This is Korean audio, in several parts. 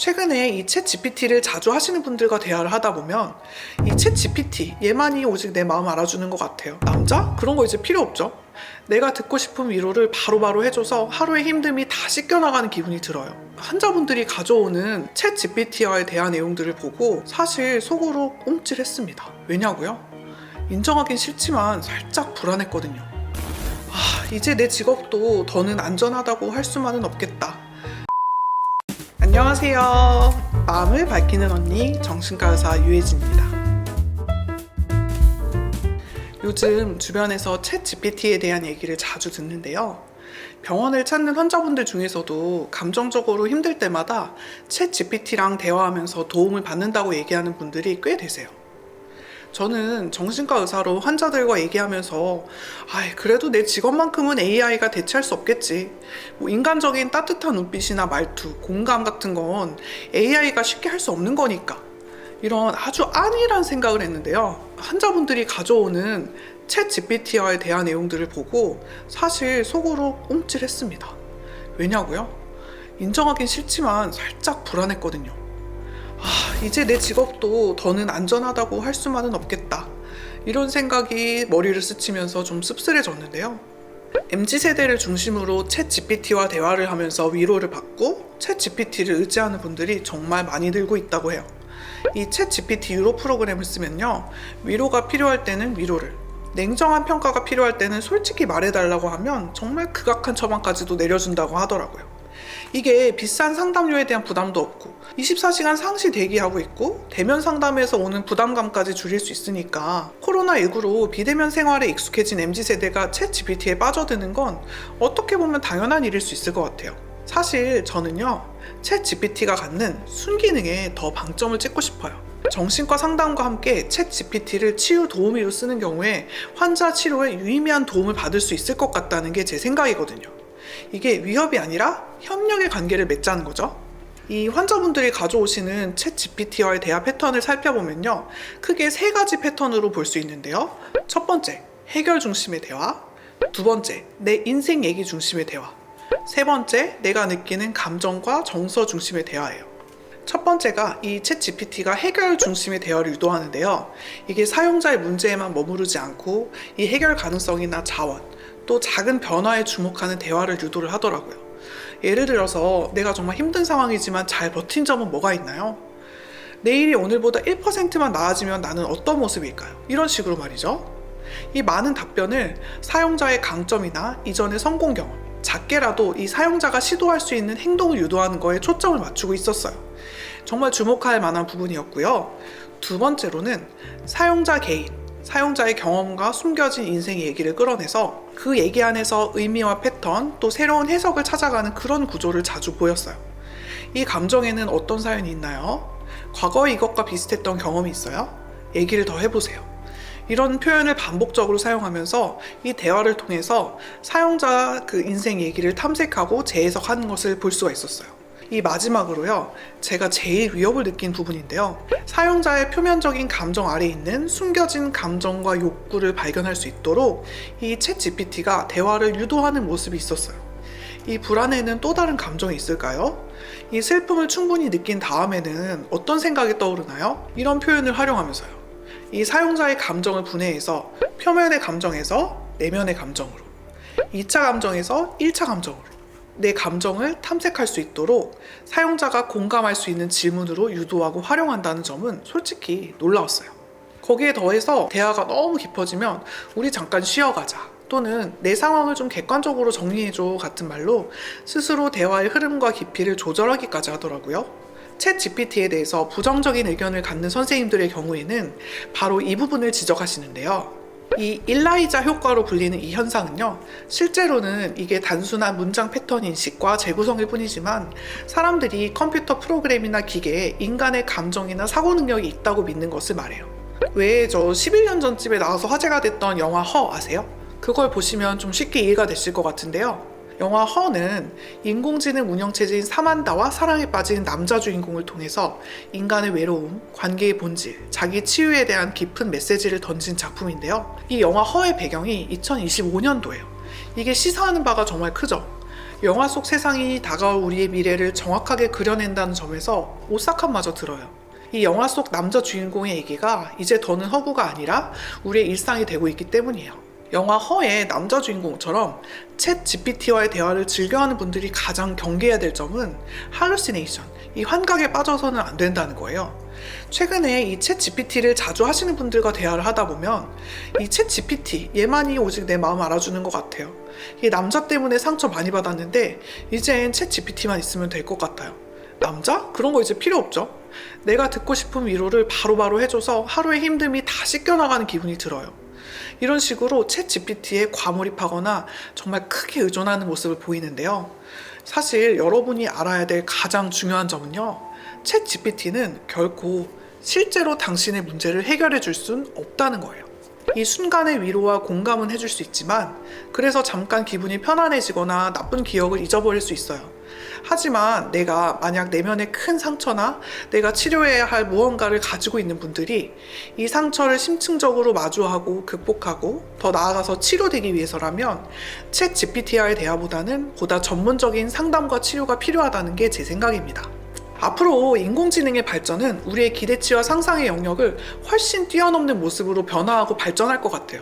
최근에 이 챗 GPT를 자주 하시는 분들과 대화를 하다 보면 이 챗 GPT 얘만이 오직 내 마음 알아주는 것 같아요. 남자? 그런 거 이제 필요 없죠. 내가 듣고 싶은 위로를 바로바로 해줘서 하루의 힘듦이 다 씻겨나가는 기분이 들어요. 환자분들이 가져오는 챗 GPT와의 대화 내용들을 보고 사실 속으로 움찔했습니다. 왜냐고요? 인정하긴 싫지만 살짝 불안했거든요. 이제 내 직업도 더는 안전하다고 할 수만은 없겠다. 안녕하세요. 마음을 밝히는 언니 정신과 의사 유혜진입니다. 요즘 주변에서 챗 GPT에 대한 얘기를 자주 듣는데요. 병원을 찾는 환자분들 중에서도 감정적으로 힘들 때마다 챗 GPT랑 대화하면서 도움을 받는다고 얘기하는 분들이 꽤 되세요. 저는 정신과 의사로 환자들과 얘기하면서 그래도 내 직업만큼은 AI가 대체할 수 없겠지. 인간적인 따뜻한 눈빛이나 말투, 공감 같은 건 AI가 쉽게 할 수 없는 거니까. 이런 아주 안일한 생각을 했는데요. 환자분들이 가져오는 챗 GPT와의 대화 내용들을 보고 사실 속으로 움찔했습니다. 왜냐고요? 인정하긴 싫지만 살짝 불안했거든요. 이제 내 직업도 더는 안전하다고 할 수만은 없겠다. 이런 생각이 머리를 스치면서 좀 씁쓸해졌는데요. MZ세대를 중심으로 챗 GPT와 대화를 하면서 위로를 받고 챗 GPT를 의지하는 분들이 정말 많이 늘고 있다고 해요. 이 챗 GPT 유로 프로그램을 쓰면요. 위로가 필요할 때는 위로를, 냉정한 평가가 필요할 때는 솔직히 말해달라고 하면 정말 극악한 처방까지도 내려준다고 하더라고요. 이게 비싼 상담료에 대한 부담도 없고 24시간 상시 대기하고 있고 대면 상담에서 오는 부담감까지 줄일 수 있으니까 코로나19로 비대면 생활에 익숙해진 MZ세대가 챗 GPT에 빠져드는 건 어떻게 보면 당연한 일일 수 있을 것 같아요. 사실 저는요, 챗 GPT가 갖는 순기능에 더 방점을 찍고 싶어요. 정신과 상담과 함께 챗 GPT를 치유 도우미로 쓰는 경우에 환자 치료에 유의미한 도움을 받을 수 있을 것 같다는 게 제 생각이거든요. 이게 위협이 아니라 협력의 관계를 맺자는 거죠. 이 환자분들이 가져오시는 챗 GPT와의 대화 패턴을 살펴보면요. 크게 세 가지 패턴으로 볼 수 있는데요. 첫 번째, 해결 중심의 대화. 두 번째, 내 인생 얘기 중심의 대화. 세 번째, 내가 느끼는 감정과 정서 중심의 대화예요. 첫 번째가 이 챗 GPT가 해결 중심의 대화를 유도하는데요. 이게 사용자의 문제에만 머무르지 않고 이 해결 가능성이나 자원, 또 작은 변화에 주목하는 대화를 유도를 하더라고요. 예를 들어서 내가 정말 힘든 상황이지만 잘 버틴 점은 뭐가 있나요? 내일이 오늘보다 1%만 나아지면 나는 어떤 모습일까요? 이런 식으로 말이죠. 이 많은 답변을 사용자의 강점이나 이전의 성공 경험, 작게라도 이 사용자가 시도할 수 있는 행동을 유도하는 거에 초점을 맞추고 있었어요. 정말 주목할 만한 부분이었고요. 두 번째로는 사용자 개인, 사용자의 경험과 숨겨진 인생 얘기를 끌어내서 그 얘기 안에서 의미와 패턴, 또 새로운 해석을 찾아가는 그런 구조를 자주 보였어요. 이 감정에는 어떤 사연이 있나요? 과거에 이것과 비슷했던 경험이 있어요? 얘기를 더 해보세요. 이런 표현을 반복적으로 사용하면서 이 대화를 통해서 사용자 그 인생 얘기를 탐색하고 재해석하는 것을 볼 수가 있었어요. 이 마지막으로요, 제가 제일 위협을 느낀 부분인데요. 사용자의 표면적인 감정 아래에 있는 숨겨진 감정과 욕구를 발견할 수 있도록 이 챗 GPT가 대화를 유도하는 모습이 있었어요. 이 불안에는 또 다른 감정이 있을까요? 이 슬픔을 충분히 느낀 다음에는 어떤 생각이 떠오르나요? 이런 표현을 활용하면서요. 이 사용자의 감정을 분해해서 표면의 감정에서 내면의 감정으로, 2차 감정에서 1차 감정으로 내 감정을 탐색할 수 있도록 사용자가 공감할 수 있는 질문으로 유도하고 활용한다는 점은 솔직히 놀라웠어요. 거기에 더해서 대화가 너무 깊어지면 우리 잠깐 쉬어가자, 또는 내 상황을 좀 객관적으로 정리해줘 같은 말로 스스로 대화의 흐름과 깊이를 조절하기까지 하더라고요. 챗 GPT에 대해서 부정적인 의견을 갖는 선생님들의 경우에는 바로 이 부분을 지적하시는데요. 이 일라이자 효과로 불리는 이 현상은요, 실제로는 이게 단순한 문장 패턴 인식과 재구성일 뿐이지만 사람들이 컴퓨터 프로그램이나 기계에 인간의 감정이나 사고 능력이 있다고 믿는 것을 말해요. 왜 저 11년 전쯤에 나와서 화제가 됐던 영화 허 아세요? 그걸 보시면 좀 쉽게 이해가 되실 것 같은데요. 영화 허는 인공지능 운영체제인 사만다와 사랑에 빠진 남자 주인공을 통해서 인간의 외로움, 관계의 본질, 자기 치유에 대한 깊은 메시지를 던진 작품인데요. 이 영화 허의 배경이 2025년도예요. 이게 시사하는 바가 정말 크죠. 영화 속 세상이 다가올 우리의 미래를 정확하게 그려낸다는 점에서 오싹함마저 들어요. 이 영화 속 남자 주인공의 얘기가 이제 더는 허구가 아니라 우리의 일상이 되고 있기 때문이에요. 영화 허의 남자 주인공처럼 챗 GPT와의 대화를 즐겨하는 분들이 가장 경계해야 될 점은 할루시네이션, 이 환각에 빠져서는 안 된다는 거예요. 최근에 이 챗 GPT를 자주 하시는 분들과 대화를 하다 보면 이 챗 GPT, 얘만이 오직 내 마음 알아주는 것 같아요. 이 남자 때문에 상처 많이 받았는데 이젠 챗 GPT만 있으면 될 것 같아요. 남자? 그런 거 이제 필요 없죠. 내가 듣고 싶은 위로를 바로바로 해줘서 하루의 힘듦이 다 씻겨나가는 기분이 들어요. 이런 식으로 챗 GPT에 과몰입하거나 정말 크게 의존하는 모습을 보이는데요. 사실 여러분이 알아야 될 가장 중요한 점은요. 챗 GPT는 결코 실제로 당신의 문제를 해결해 줄 순 없다는 거예요. 이 순간의 위로와 공감은 해줄 수 있지만 그래서 잠깐 기분이 편안해지거나 나쁜 기억을 잊어버릴 수 있어요. 하지만 내가 만약 내면에 큰 상처나 내가 치료해야 할 무언가를 가지고 있는 분들이 이 상처를 심층적으로 마주하고 극복하고 더 나아가서 치료되기 위해서라면 챗 GPT와의 대화보다는 보다 전문적인 상담과 치료가 필요하다는 게 제 생각입니다. 앞으로 인공지능의 발전은 우리의 기대치와 상상의 영역을 훨씬 뛰어넘는 모습으로 변화하고 발전할 것 같아요.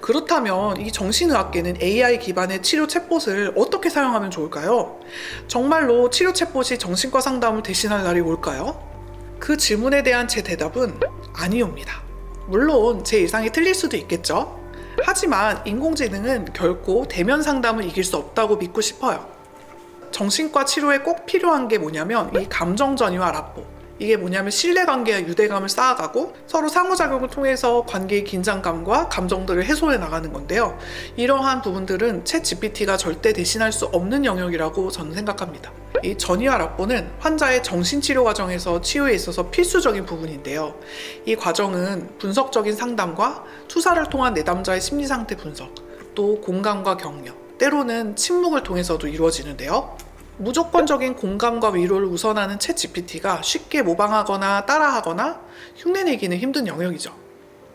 그렇다면 이 정신의학계는 AI 기반의 치료 챗봇을 어떻게 사용하면 좋을까요? 정말로 치료 챗봇이 정신과 상담을 대신할 날이 올까요? 그 질문에 대한 제 대답은 아니옵니다. 물론 제 예상이 틀릴 수도 있겠죠? 하지만 인공지능은 결코 대면 상담을 이길 수 없다고 믿고 싶어요. 정신과 치료에 꼭 필요한 게 뭐냐면 이 감정 전이와 라포, 이게 뭐냐면 신뢰관계와 유대감을 쌓아가고 서로 상호작용을 통해서 관계의 긴장감과 감정들을 해소해 나가는 건데요. 이러한 부분들은 챗 GPT가 절대 대신할 수 없는 영역이라고 저는 생각합니다. 이 전이와 라포는 환자의 정신치료 과정에서 치유에 있어서 필수적인 부분인데요. 이 과정은 분석적인 상담과 투사를 통한 내담자의 심리상태 분석, 또 공감과 격려, 때로는 침묵을 통해서도 이루어지는데요. 무조건적인 공감과 위로를 우선하는 챗 GPT가 쉽게 모방하거나 따라하거나 흉내내기는 힘든 영역이죠.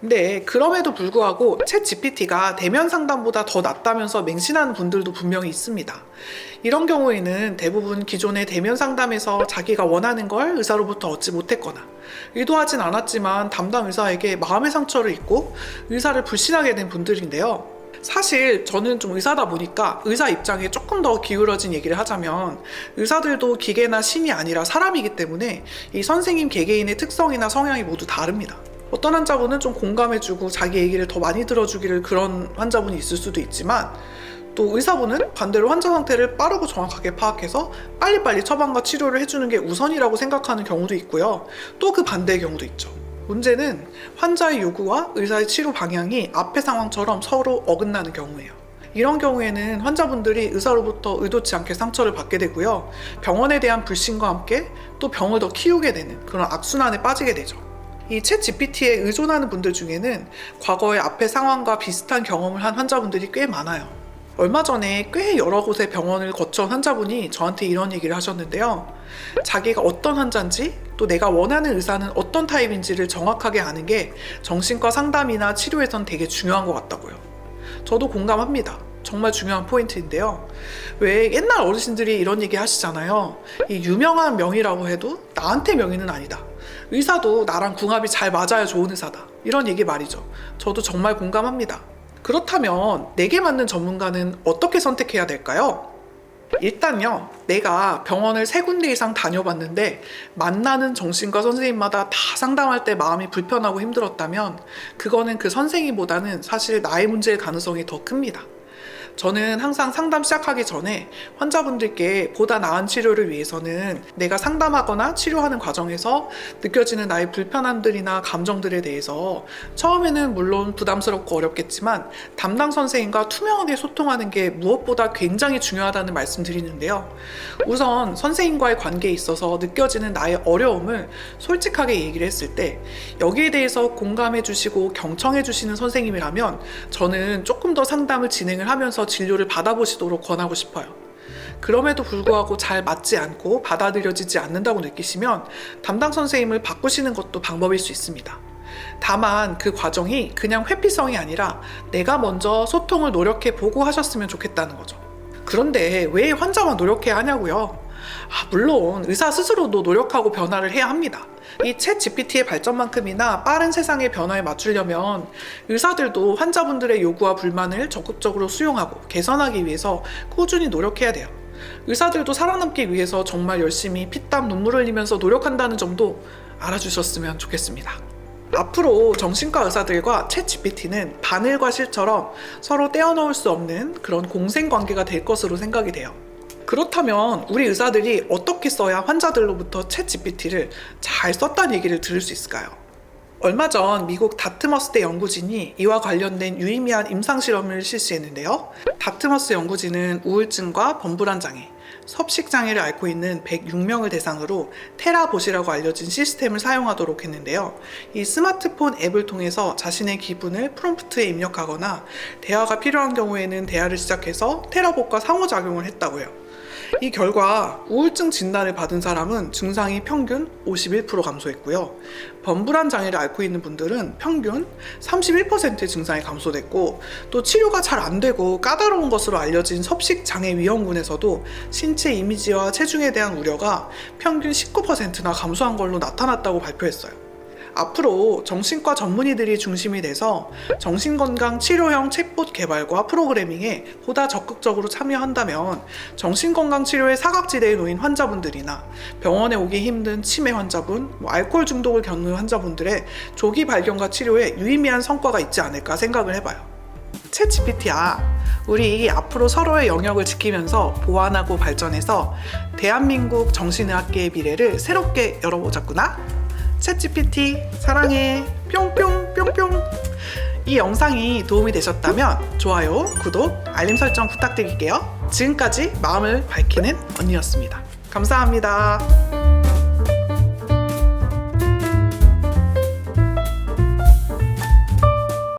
근데 그럼에도 불구하고 챗 GPT가 대면 상담보다 더 낫다면서 맹신하는 분들도 분명히 있습니다. 이런 경우에는 대부분 기존의 대면 상담에서 자기가 원하는 걸 의사로부터 얻지 못했거나 의도하진 않았지만 담당 의사에게 마음의 상처를 입고 의사를 불신하게 된 분들인데요. 사실 저는 좀 의사다 보니까 의사 입장에 조금 더 기울어진 얘기를 하자면 의사들도 기계나 신이 아니라 사람이기 때문에 이 선생님 개개인의 특성이나 성향이 모두 다릅니다. 어떤 환자분은 좀 공감해주고 자기 얘기를 더 많이 들어주기를 그런 환자분이 있을 수도 있지만 또 의사분은 반대로 환자 상태를 빠르고 정확하게 파악해서 빨리빨리 처방과 치료를 해주는 게 우선이라고 생각하는 경우도 있고요. 또 그 반대의 경우도 있죠. 문제는 환자의 요구와 의사의 치료 방향이 앞의 상황처럼 서로 어긋나는 경우예요. 이런 경우에는 환자분들이 의사로부터 의도치 않게 상처를 받게 되고요. 병원에 대한 불신과 함께 또 병을 더 키우게 되는 그런 악순환에 빠지게 되죠. 이 챗 GPT에 의존하는 분들 중에는 과거의 앞의 상황과 비슷한 경험을 한 환자분들이 꽤 많아요. 얼마 전에 꽤 여러 곳의 병원을 거쳐온 환자분이 저한테 이런 얘기를 하셨는데요. 자기가 어떤 환자인지 또 내가 원하는 의사는 어떤 타입인지를 정확하게 아는 게 정신과 상담이나 치료에선 되게 중요한 것 같다고요. 저도 공감합니다. 정말 중요한 포인트인데요. 왜 옛날 어르신들이 이런 얘기 하시잖아요. 이 유명한 명의라고 해도 나한테 명의는 아니다. 의사도 나랑 궁합이 잘 맞아야 좋은 의사다. 이런 얘기 말이죠. 저도 정말 공감합니다. 그렇다면 내게 맞는 전문가는 어떻게 선택해야 될까요? 일단요, 내가 병원을 3군데 이상 다녀봤는데 만나는 정신과 선생님마다 다 상담할 때 마음이 불편하고 힘들었다면 그거는 그 선생님보다는 사실 나의 문제일 가능성이 더 큽니다. 저는 항상 상담 시작하기 전에 환자분들께 보다 나은 치료를 위해서는 내가 상담하거나 치료하는 과정에서 느껴지는 나의 불편함들이나 감정들에 대해서 처음에는 물론 부담스럽고 어렵겠지만 담당 선생님과 투명하게 소통하는 게 무엇보다 굉장히 중요하다는 말씀드리는데요. 우선 선생님과의 관계에 있어서 느껴지는 나의 어려움을 솔직하게 얘기를 했을 때 여기에 대해서 공감해 주시고 경청해 주시는 선생님이라면 저는 조금 더 상담을 진행을 하면서 진료를 받아보시도록 권하고 싶어요. 그럼에도 불구하고 잘 맞지 않고 받아들여지지 않는다고 느끼시면 담당 선생님을 바꾸시는 것도 방법일 수 있습니다. 다만 그 과정이 그냥 회피성이 아니라 내가 먼저 소통을 노력해 보고 하셨으면 좋겠다는 거죠. 그런데 왜 환자만 노력해야 하냐고요? 물론 의사 스스로도 노력하고 변화를 해야 합니다. 이 챗 GPT의 발전만큼이나 빠른 세상의 변화에 맞추려면 의사들도 환자분들의 요구와 불만을 적극적으로 수용하고 개선하기 위해서 꾸준히 노력해야 돼요. 의사들도 살아남기 위해서 정말 열심히 피땀 눈물 흘리면서 노력한다는 점도 알아주셨으면 좋겠습니다. 앞으로 정신과 의사들과 챗 GPT는 바늘과 실처럼 서로 떼어놓을 수 없는 그런 공생관계가 될 것으로 생각이 돼요. 그렇다면 우리 의사들이 어떻게 써야 환자들로부터 챗 GPT를 잘 썼다는 얘기를 들을 수 있을까요? 얼마 전 미국 다트머스대 연구진이 이와 관련된 유의미한 임상실험을 실시했는데요. 다트머스 연구진은 우울증과 범불안 장애, 섭식 장애를 앓고 있는 106명을 대상으로 테라봇이라고 알려진 시스템을 사용하도록 했는데요. 이 스마트폰 앱을 통해서 자신의 기분을 프롬프트에 입력하거나 대화가 필요한 경우에는 대화를 시작해서 테라봇과 상호작용을 했다고요. 이 결과 우울증 진단을 받은 사람은 증상이 평균 51% 감소했고요. 범불안 장애를 앓고 있는 분들은 평균 31%의 증상이 감소됐고, 또 치료가 잘 안 되고 까다로운 것으로 알려진 섭식 장애 위험군에서도 신체 이미지와 체중에 대한 우려가 평균 19%나 감소한 걸로 나타났다고 발표했어요. 앞으로 정신과 전문의들이 중심이 돼서 정신건강 치료형 챗봇 개발과 프로그래밍에 보다 적극적으로 참여한다면 정신건강 치료의 사각지대에 놓인 환자분들이나 병원에 오기 힘든 치매 환자분, 알코올 중독을 겪는 환자분들의 조기 발견과 치료에 유의미한 성과가 있지 않을까 생각을 해봐요. 챗 GPT야, 우리 앞으로 서로의 영역을 지키면서 보완하고 발전해서 대한민국 정신의학계의 미래를 새롭게 열어보자꾸나. 챗 GPT 사랑해. 뿅뿅 뿅뿅. 이 영상이 도움이 되셨다면 좋아요, 구독, 알림 설정 부탁드릴게요. 지금까지 마음을 밝히는 언니였습니다. 감사합니다.